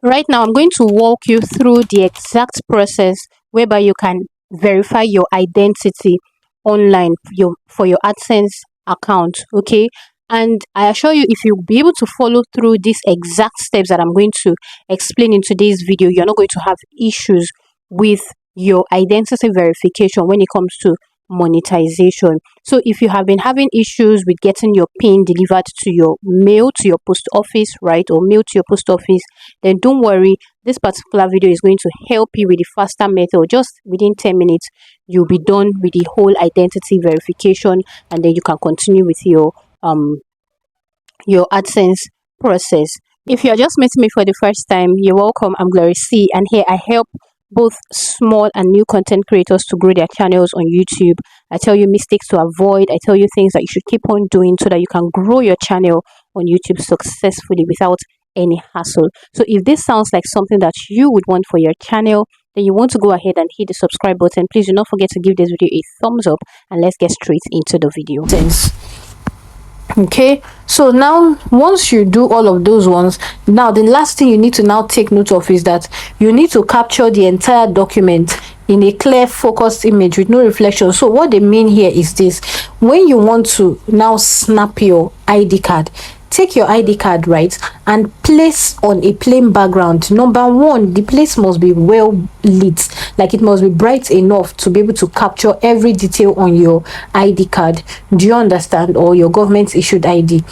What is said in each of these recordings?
Right now, I'm going to walk you through the exact process whereby you can verify your identity online for your AdSense account. Okay. And I assure you, if you'll be able to follow through these exact steps that I'm going to explain in today's video, you're not going to have issues with your identity verification when it comes to monetization. So if you have been having issues with getting your PIN delivered to your mail, to your post office, right, or mail to your post office, then don't worry. This particular video is going to help you with the faster method. Just within 10 minutes, you'll be done with the whole identity verification, and then you can continue with your AdSense process. If you're just meeting me for the first time, you're welcome. I'm Glory C, and here I help both small and new content creators to grow their channels on YouTube. I tell you mistakes to avoid. I tell you things that you should keep on doing so that you can grow your channel on YouTube successfully without any hassle. So if this sounds like something that you would want for your channel, then you want to go ahead and hit the subscribe button. Please do not forget to give this video a thumbs up, and let's get straight into the video. Okay, so now once you do all of those ones, now the last thing you need to now take note of is that you need to capture the entire document in a clear focused image with no reflection. So what they mean here is this: when you want to now snap your ID card, take your ID card, right, and place on a plain background. Number one, the place must be well lit, like it must be bright enough to be able to capture every detail on your ID card. Do you understand? Or your government issued ID.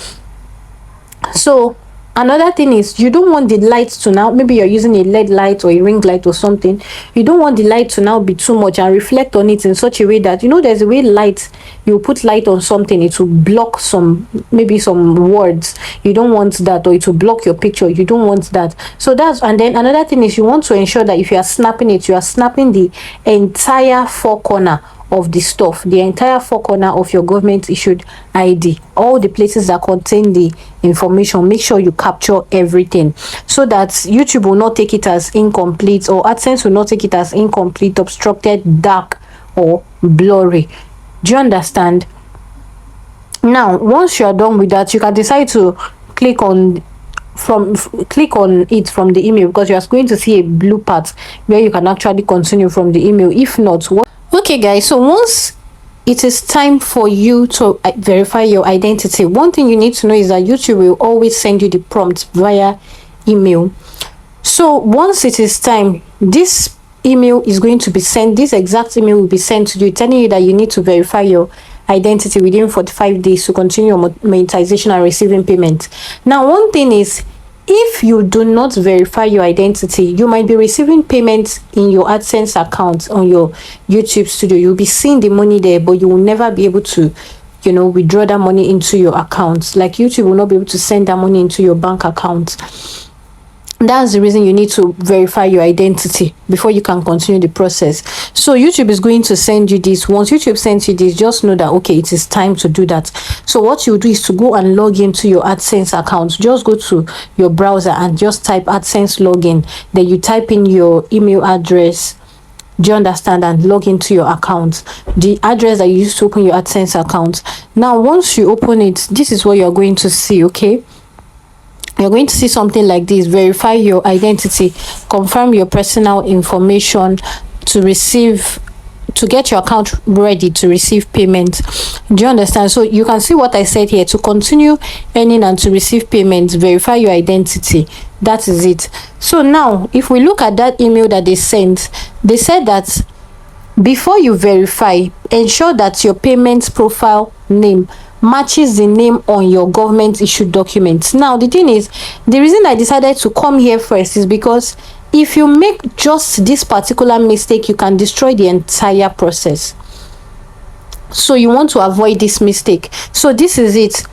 So another thing is, you don't want the lights to now, maybe you're using a LED light or a ring light or something, you don't want the light to now be too much and reflect on it in such a way that, you know, there's a way light, you put light on something, it will block maybe some words. You don't want that. Or it will block your picture. You don't want that. So that's, and then another thing is, you want to ensure that if you are snapping it, you are snapping the entire four corner of the stuff, the entire four corner of your government issued ID, all the places that contain the information. Make sure you capture everything so that YouTube will not take it as incomplete, or AdSense will not take it as incomplete, obstructed, dark, or blurry. Do you understand? Now once you are done with that, you can decide to click on it from the email, because you are going to see a blue part where you can actually continue from the email. If not, okay guys, so once it is time for you to verify your identity, one thing you need to know is that YouTube will always send you the prompt via email. So once it is time, this email is going to be sent, this exact email will be sent to you, telling you that you need to verify your identity within 45 days to continue your monetization and receiving payment. Now one thing is, if you do not verify your identity, you might be receiving payments in your AdSense account on your YouTube studio. You'll be seeing the money there, but you will never be able to, you know, withdraw that money into your account. Like YouTube will not be able to send that money into your bank account. That's the reason you need to verify your identity before you can continue the process. So YouTube is going to send you this. Once YouTube sends you this, just know that, okay, it is time to do that. So what you do is to go and log into your AdSense account. Just go to your browser and just type AdSense login. Then you type in your email address. Do you understand? And log into your account, the address that you used to open your AdSense account. Now once you open it, this is what you're going to see. Okay, you're going to see something like this: verify your identity, confirm your personal information to get your account ready to receive payment. Do you understand? So you can see what I said here: to continue earning and to receive payments, verify your identity. That is it. So now if we look at that email that they sent, they said that before you verify, ensure that your payment profile name matches the name on your government issued documents. Now the thing is, the reason I decided to come here first is because if you make just this particular mistake, you can destroy the entire process. So you want to avoid this mistake. So this is it.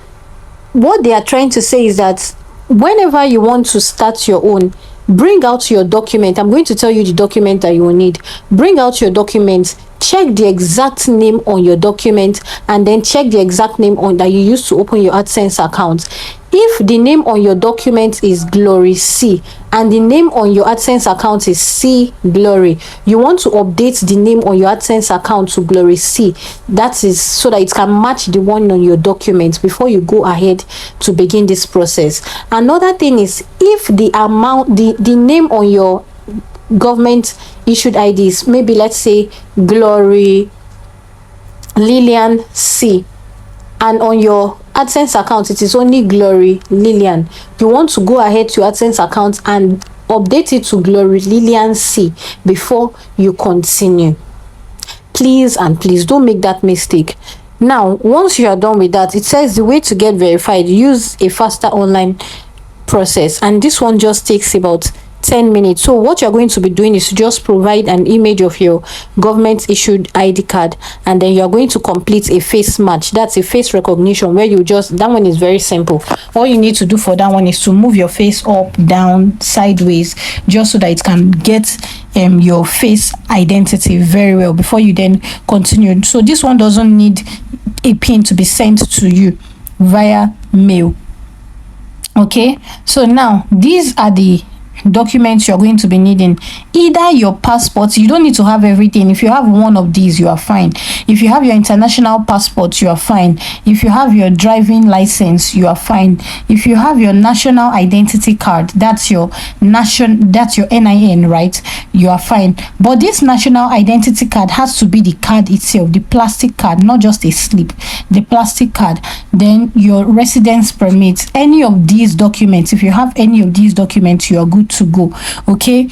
What they are trying to say is that whenever you want to start your own, bring out your document. I'm going to tell you the document that you will need. Bring out your documents check the exact name on your document, and then check the exact name on that you used to open your AdSense account. If the name on your document is Glory C and the name on your AdSense account is C Glory, you want to update the name on your AdSense account to Glory C. That is so that it can match the one on your document before you go ahead to begin this process. Another thing is, if the amount, the name on your government issued IDs, maybe let's say Glory Lillian C, and on your AdSense account it is only Glory Lillian, you want to go ahead to your AdSense account and update it to Glory Lillian C before you continue. Please and please don't make that mistake. Now, once you are done with that, it says the way to get verified: use a faster online process, and this one just takes about 10 minutes. So what you're going to be doing is to just provide an image of your government issued ID card, and then you're going to complete a face match. That's a face recognition where you just, that one is very simple. All you need to do for that one is to move your face up, down, sideways, just so that it can get your face identity very well before you then continue. So this one doesn't need a pin to be sent to you via mail. Okay, so now these are the documents you're going to be needing. Either your passport, you don't need to have everything. If you have one of these, you are fine. If you have your international passport, you are fine. If you have your driving license, you are fine. If you have your national identity card, that's your NIN, right? You are fine. But this national identity card has to be the card itself, the plastic card, not just a slip, the plastic card. Then your residence permit, any of these documents, if you have any of these documents, you are good to go. Okay,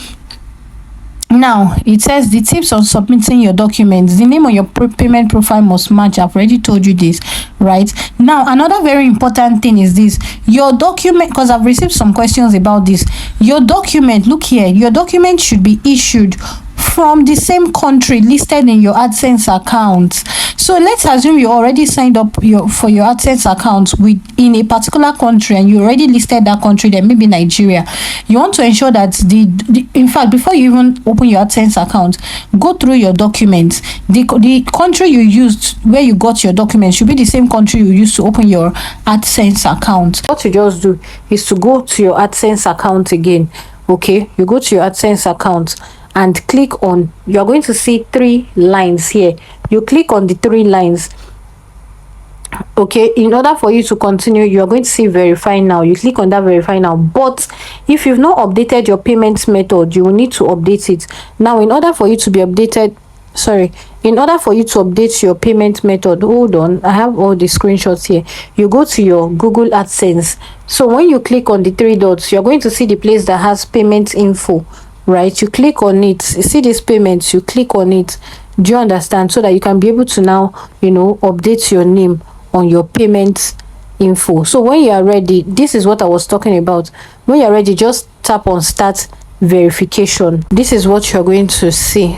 now it says the tips on submitting your documents: the name on your payment profile must match. I've already told you this, right? Now another very important thing is this: your document, because I've received some questions about this. Your document, look here, your document should be issued from the same country listed in your AdSense account. So let's assume you already signed up for your AdSense account in a particular country, and you already listed that country there, maybe Nigeria. You want to ensure that in fact, before you even open your AdSense account, go through your documents. The country you used where you got your documents should be the same country you used to open your AdSense account. What you just do is to go to your AdSense account again. Okay, you go to your AdSense account and click on, you're going to see 3 lines here. You click on the 3 lines. Okay, in order for you to continue, you're going to see verify now. You click on that verify now. But if you've not updated your payment method, you will need to update it. Now, in order for you to be updated, in order for you to update your payment method, hold on, I have all the screenshots here. You go to your Google AdSense. So when you click on the 3 dots, you're going to see the place that has payment info, right? You click on it. You see these payments, you click on it. Do you understand? So that you can be able to now, update your name on your payment info. So when you are ready, this is what I was talking about. When you're ready, just tap on start verification. This is what you're going to see.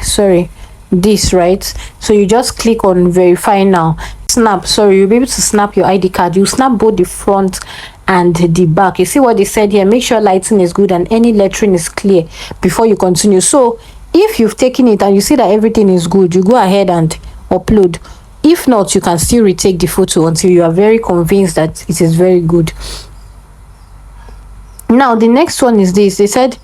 This, right? So you just click on verify now. You'll be able to snap your ID card. You snap both the front and the back. You see what they said here: make sure lighting is good and any lettering is clear before you continue. So if you've taken it and you see that everything is good, you go ahead and upload. If not, you can still retake the photo until you are very convinced that it is very good. Now the next one is this. They said,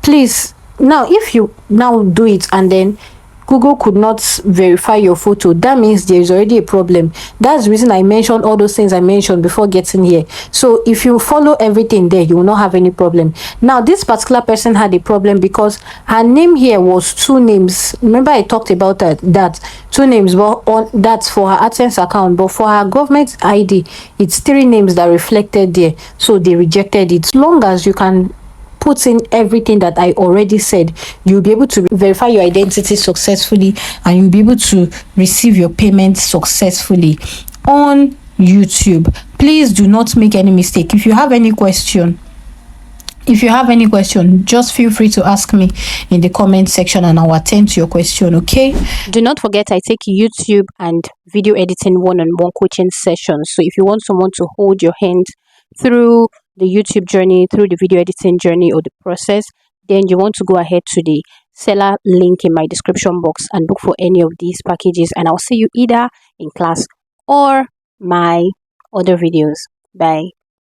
please, now if you now do it and then Google could not verify your photo, that means there is already a problem. That's the reason I mentioned all those things I mentioned before getting here. So if you follow everything there, you will not have any problem. Now this particular person had a problem because her name here was 2 names. Remember I talked about that 2 names, but that's for her AdSense account, but for her government ID it's 3 names that reflected there, so they rejected it. As long as you can put in everything that I already said, you'll be able to verify your identity successfully, and you'll be able to receive your payment successfully on YouTube. Please do not make any mistake. If you have any question, just feel free to ask me in the comment section and I'll attend to your question. Okay, do not forget I take YouTube and video editing one-on-one coaching sessions. So if you want someone to hold your hand through the YouTube journey, through the video editing journey or the process, then you want to go ahead to the seller link in my description box and look for any of these packages, and I'll see you either in class or my other videos. Bye.